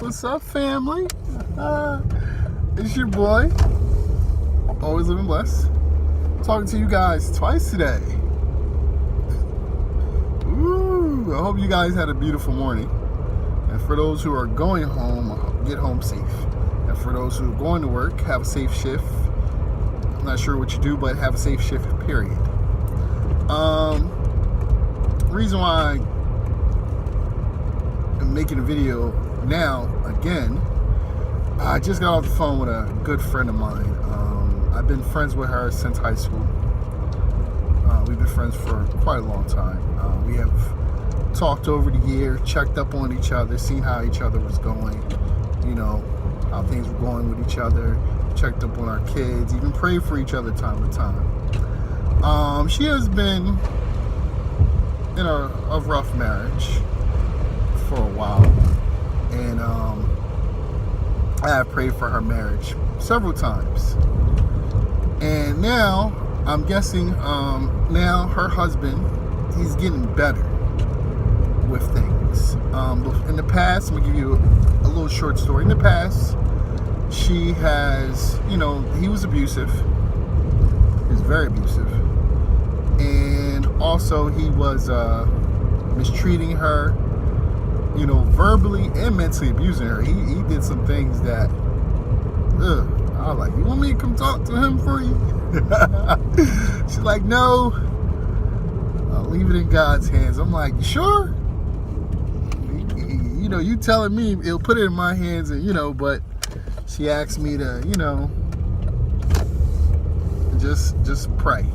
What's up, family? It's your boy, Always Living Blessed, talking to you guys twice today. Ooh, I hope you guys had a beautiful morning. And for those who are going home, get home safe. And for those who are going to work, have a safe shift. I'm not sure what you do, but have a safe shift, period. Reason why I'm making a video now again, I just got off the phone with a good friend of mine. I've been friends with her since high school. We've been friends for quite a long time. We have talked over the year, checked up on each other, seen how each other was going, you know, how things were going with each other, checked up on our kids, even prayed for each other time to time. She has been in a rough marriage for a while, and I have prayed for her marriage several times. And now I'm guessing now her husband, he's getting better with things. In the past, I'm gonna give you a little short story. In the past, she has, you know, he was abusive. He was very abusive, and also he was mistreating her, you know, verbally and mentally abusing her. He did some things that, I was like, you want me to come talk to him for you? She's like, no, I'll leave it in God's hands. I'm like, you sure? You know, you telling me he'll put it in my hands, and you know, but she asked me to, you know, just pray.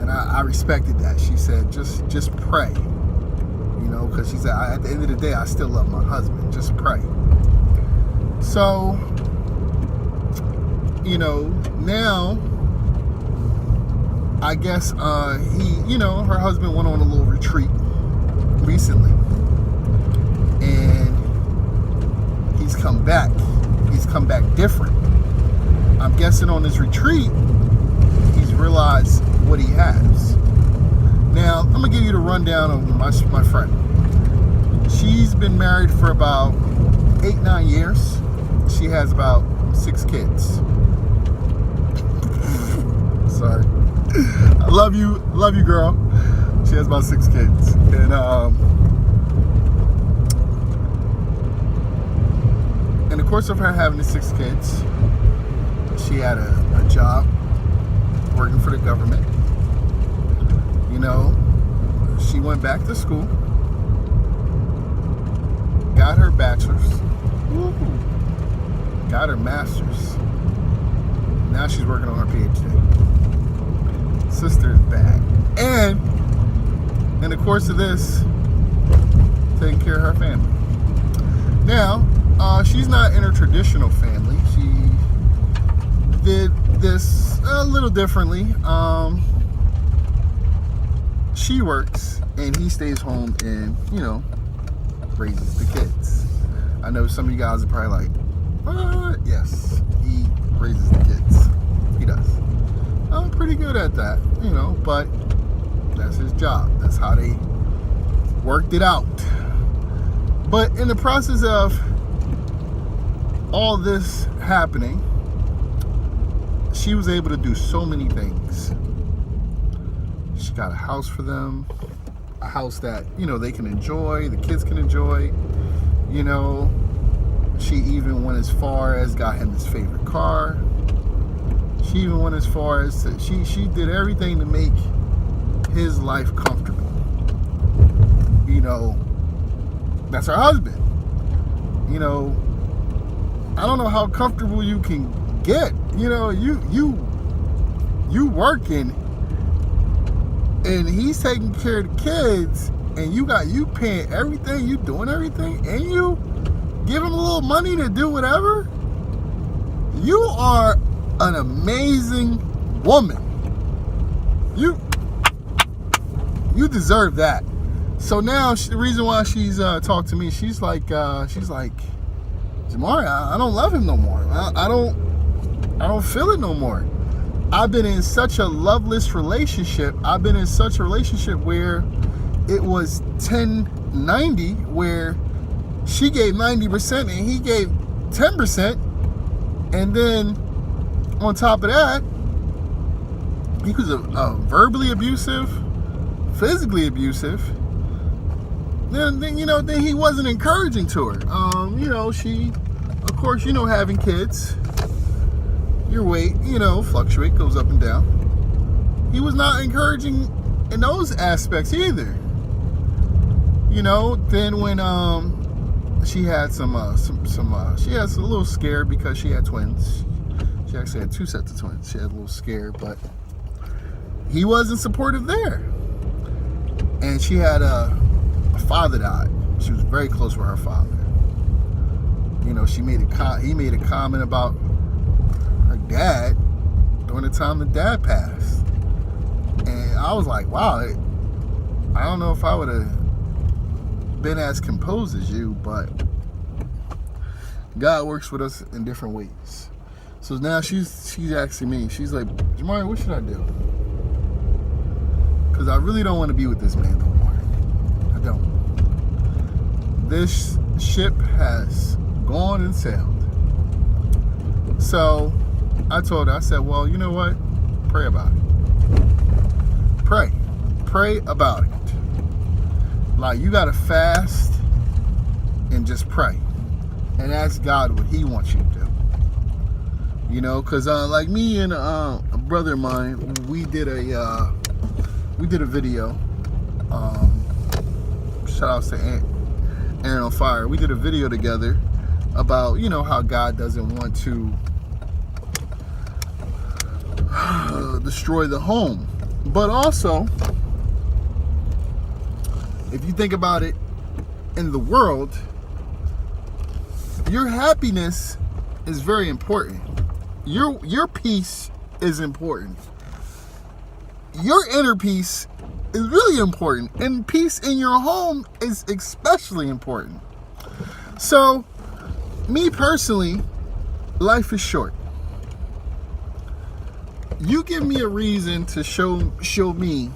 And I respected that. She said, just pray. You know, because she said, at the end of the day, I still love my husband. Just pray. So, you know, now, I guess he, you know, her husband went on a little retreat recently. And he's come back. He's come back different. I'm guessing on this retreat, he's realized what he has. Now, I'm going to give you the rundown of my friend. She's been married for about 8-9 years. She has about 6 kids. Sorry. I love you, girl. She has about 6 kids. And in the course of her having the 6 kids, she had a job working for the government. You know, she went back to school, got her bachelor's, got her master's. Now she's working on her PhD. Sister's back. And in the course of this, taking care of her family. Now, she's not in her traditional family. She did this a little differently. She works and he stays home and, you know, raises the kids. I know some of you guys are probably like, what? Yes, he raises the kids. He does. I'm pretty good at that, you know, but that's his job. That's how they worked it out. But in the process of all this happening, she was able to do so many things. She got a house for them, a house that, you know, they can enjoy, the kids can enjoy. You know, she even went as far as got him his favorite car. She even went as far as to, she did everything to make his life comfortable. You know, that's her husband. You know, I don't know how comfortable you can get. You know, you working, and he's taking care of the kids, and you paying everything, you doing everything, and you give him a little money to do whatever. You are an amazing woman. You deserve that. So now the reason why she's talked to me, she's like, Jamari, I don't love him no more. I don't feel it no more. I've been in such a loveless relationship. I've been in such a relationship where it was 1090, where she gave 90% and he gave 10%. And then on top of that, he was verbally abusive, physically abusive. Then he wasn't encouraging to her. She, of course, having kids, your weight, fluctuate, goes up and down. He was not encouraging in those aspects either. Then when she had she was a little scared because she had twins. She actually had 2 sets of twins. She had a little scared, but he wasn't supportive there. And she had a father died. She was very close with her father. He made a comment about her dad during the time the dad passed. And I was like, wow, I don't know if I would have been as composed as you, but God works with us in different ways. So now she's asking me, she's like, Jamari, what should I do? Because I really don't want to be with this man no more. I don't. This ship has gone and sailed. So I told her, I said, well, you know what? Pray about it. Pray about it. Like, you gotta fast and just pray and ask God what He wants you to do. Because like me and a brother of mine, we did a video. Shout outs to Aaron on Fire. We did a video together about how God doesn't want to destroy the home, but also, if you think about it, in the world, your happiness is very important. Your peace is important. Your inner peace is really important, and peace in your home is especially important. So, me personally, life is short. You give me a reason to show me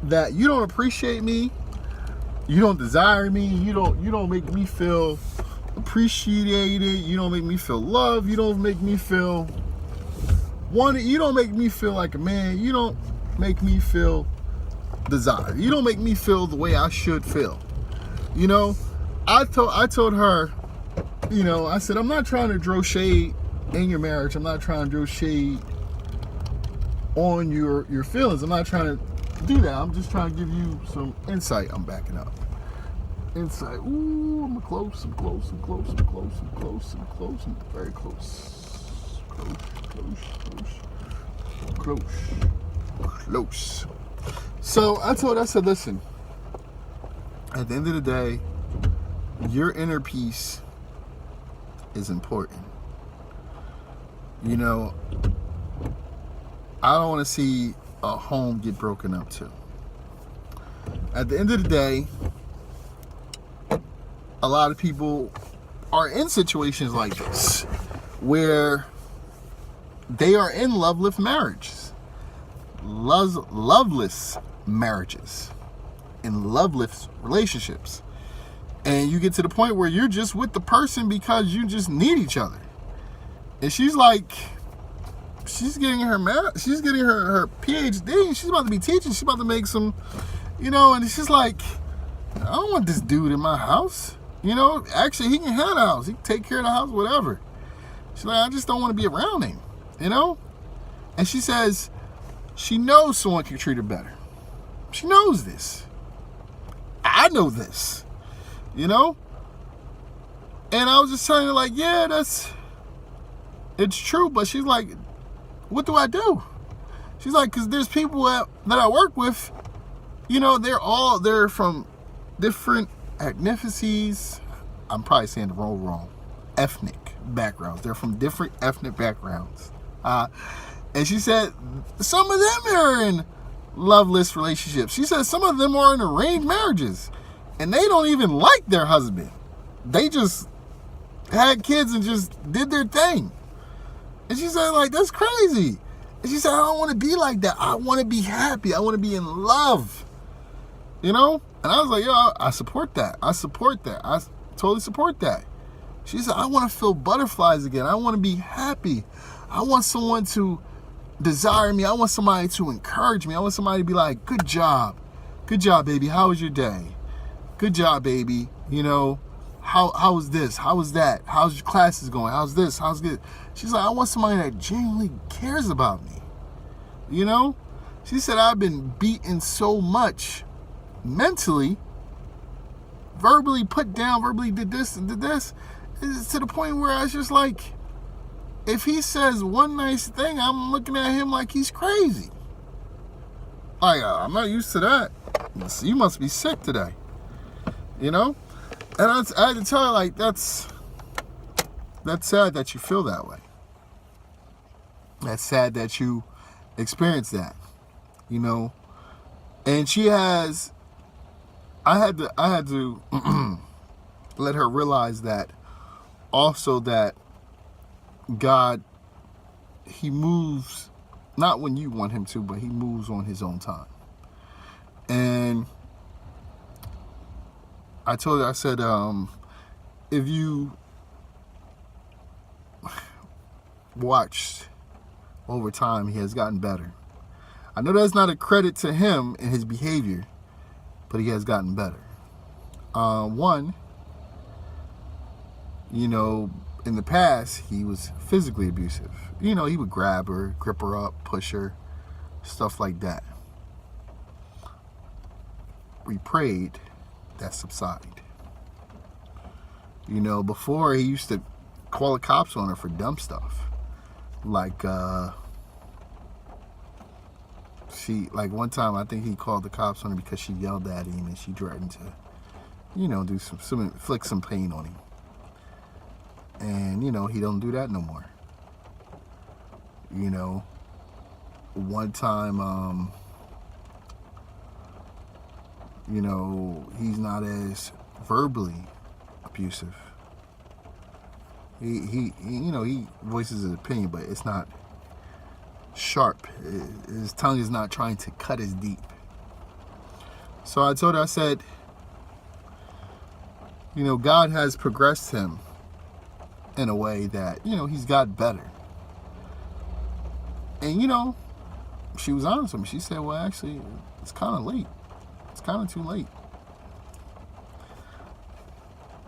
that you don't appreciate me, you don't desire me, you don't make me feel appreciated, you don't make me feel loved, you don't make me feel wanted, you don't make me feel like a man, you don't make me feel desired, you don't make me feel the way I should feel. I told her, I said, I'm not trying to throw shade in your marriage, I'm not trying to throw shade on your feelings, I'm not trying to do that. I'm just trying to give you some insight. I'm backing up. Insight. Ooh, I'm close. I'm very close. Close. So I said, listen, at the end of the day, your inner peace is important. I don't want to see a home get broken up too. At the end of the day, a lot of people are in situations like this where they are in loveless marriages, in loveless relationships, and you get to the point where you're just with the person because you just need each other. And she's getting her PhD. She's about to be teaching. She's about to make some, and it's just like, I don't want this dude in my house. Actually, he can have the house. He can take care of the house, whatever. She's like, I just don't want to be around him, And she says she knows someone can treat her better. She knows this. I know this, And I was just telling her, like, yeah, it's true. But she's like, what do I do? She's like, because there's people that I work with, they're from different ethnicities. I'm probably saying the wrong. Ethnic backgrounds. They're from different ethnic backgrounds. And she said some of them are in loveless relationships. She said some of them are in arranged marriages. And they don't even like their husband. They just had kids and just did their thing. And she said, like, that's crazy. And she said, I don't want to be like that. I want to be happy. I want to be in love. And I was like, yo, I support that. I support that. I totally support that. She said, I want to feel butterflies again. I want to be happy. I want someone to desire me. I want somebody to encourage me. I want somebody to be like, good job. Good job, baby. How was your day? Good job, baby. You know, how was this? How was that? How's your classes going? How's this? How's good? She's like, I want somebody that genuinely cares about me. You know? She said, I've been beaten so much mentally, verbally put down, verbally did this and did this. It's to the point where I was just like, if he says one nice thing, I'm looking at him like he's crazy. Like, I'm not used to that. You must be sick today. You know? And I had to tell her, like, that's sad that you feel that way. That's sad that you experience that. You know? And I had to let her realize that also that God, he moves not when you want him to, but he moves on his own time. And I told her, I said, if you watched over time, he has gotten better. I know that's not a credit to him and his behavior, but he has gotten better. One, you know, in the past, he was physically abusive. You know, he would grab her, grip her up, push her, stuff like that. We prayed that subside. You know, before he used to call the cops on her for dumb stuff. Like one time I think he called the cops on her because she yelled at him and she threatened to, you know, do some inflict some pain on him. And, you know, he don't do that no more. You know, one time, you know, he's not as verbally abusive. He you know, he voices his opinion, but it's not sharp. His tongue is not trying to cut as deep. So I told her, I said, you know, God has progressed him in a way that, you know, he's got better. And, you know, she was honest with me. She said, well, actually, it's kind of late. It's kind of too late.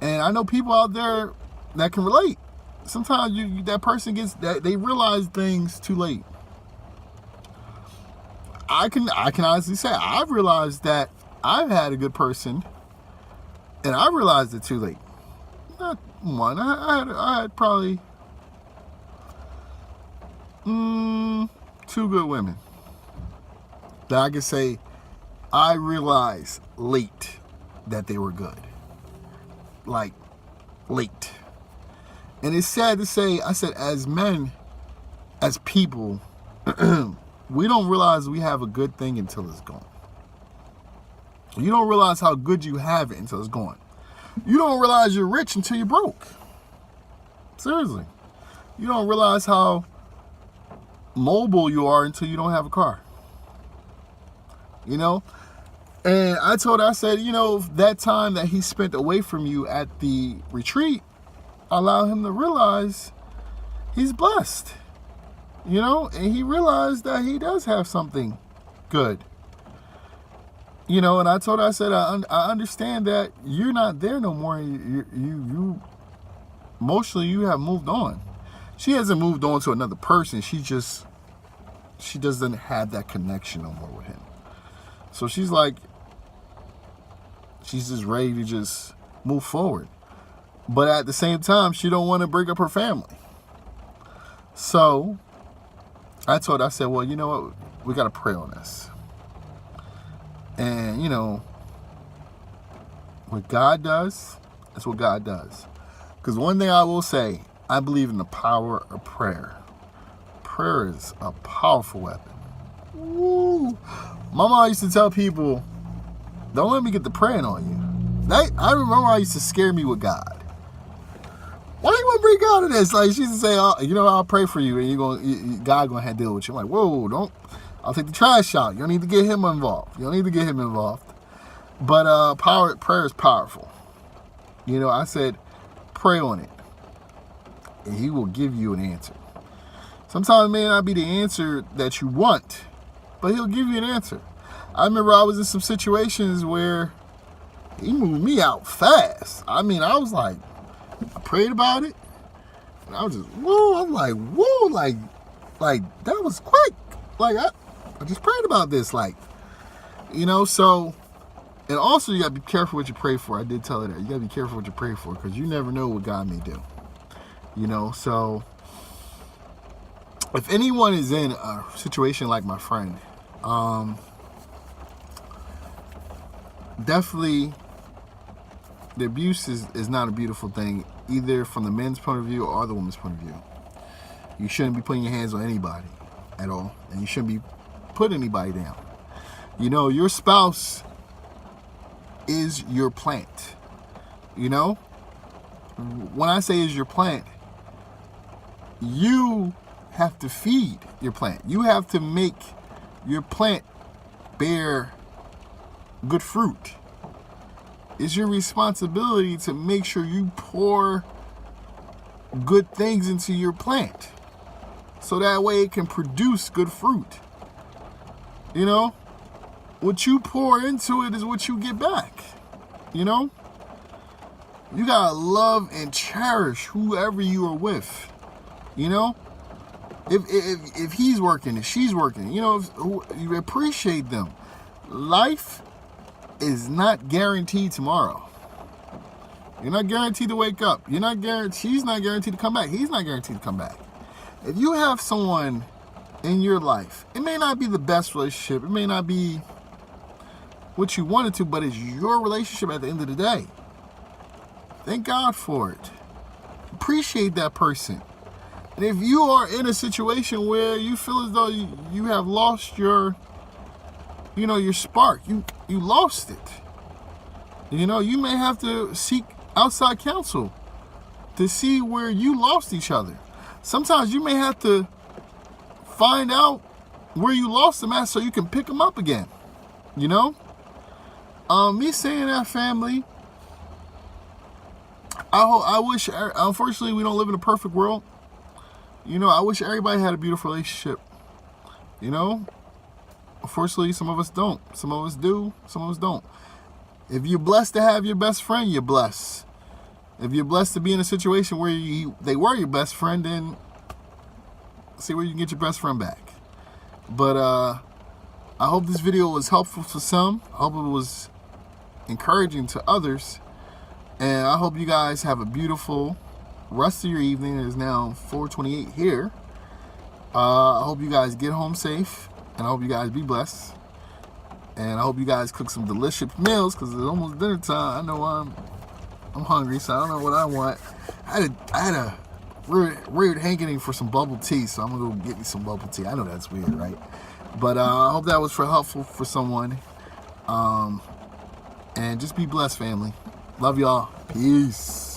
And I know people out there that can relate. Sometimes that person gets that, they realize things too late. I can honestly say I've realized that I've had a good person, and I realized it too late. Not one. I had probably two good women that I could say I realized late that they were good. Like, late. And it's sad to say, I said, as men, as people, we don't realize we have a good thing until it's gone. You don't realize how good you have it until it's gone. You don't realize you're rich until you're broke. Seriously. You don't realize how mobile you are until you don't have a car. You know? And I told her, I said, you know, that time that he spent away from you at the retreat, allow him to realize he's blessed. You know? And he realized that he does have something good. You know, and I told her, I said, I understand that you're not there no more. You emotionally, you have moved on. She hasn't moved on to another person. She doesn't have that connection no more with him. So she's like, she's just ready to just move forward. But at the same time, she don't want to break up her family. So I told her, I said, well, you know what? We got to pray on this. And, you know, what God does, that's what God does. Because one thing I will say, I believe in the power of prayer. Prayer is a powerful weapon. Woo. My mom used to tell people, don't let me get the praying on you. I remember I used to scare me with God. Why you want to bring God in this? Like, she used to say, oh, you know, I'll pray for you, and God going to have to deal with you. I'm like, whoa, don't. I'll take the trash out. You don't need to get him involved. But prayer is powerful. You know, I said, pray on it, and he will give you an answer. Sometimes it may not be the answer that you want, but he'll give you an answer. I remember I was in some situations where he moved me out fast. I mean, I was like, I prayed about it, and I was just, whoa, I'm like, whoa, like that was quick. Like, I just prayed about this, like, you know, so, and also you got to be careful what you pray for. I did tell her that. You got to be careful what you pray for, because you never know what God may do, you know, so if anyone is in a situation like my friend, definitely the abuse is not a beautiful thing, either from the men's point of view or the woman's point of view. You shouldn't be putting your hands on anybody at all, and you shouldn't be putting anybody down. You know, your spouse is your plant. You know, when I say is your plant, you have to feed your plant. You have to make your plant bear good fruit. It's your responsibility to make sure you pour good things into your plant, so that way it can produce good fruit. You know, what you pour into it is what you get back. You know, you gotta love and cherish whoever you are with. You know, if he's working, if she's working, you know, if you appreciate them. Life is not guaranteed tomorrow. You're not guaranteed to wake up. You're not guaranteed. She's not guaranteed to come back. He's not guaranteed to come back. If you have someone in your life, it may not be the best relationship. It may not be what you wanted to, but it's your relationship at the end of the day. Thank God for it. Appreciate that person. And if you are in a situation where you feel as though you have lost your, you know, your spark, you lost it. You know, you may have to seek outside counsel to see where you lost each other. Sometimes you may have to find out where you lost them at so you can pick them up again. You know? Me saying that, family, I wish, unfortunately, we don't live in a perfect world. You know, I wish everybody had a beautiful relationship. You know? Unfortunately, some of us don't. Some of us do. Some of us don't. If you're blessed to have your best friend, you're blessed. If you're blessed to be in a situation where they were your best friend, then see where you can get your best friend back. But I hope this video was helpful for some. I hope it was encouraging to others. And I hope you guys have a beautiful rest of your evening. It is now 4:28 here. I hope you guys get home safe. And I hope you guys be blessed. And I hope you guys cook some delicious meals, because it's almost dinner time. I know I'm hungry, so I don't know what I want. I had a weird hankering for some bubble tea, so I'm going to go get me some bubble tea. I know that's weird, right? But I hope that was helpful for someone. And just be blessed, family. Love y'all. Peace.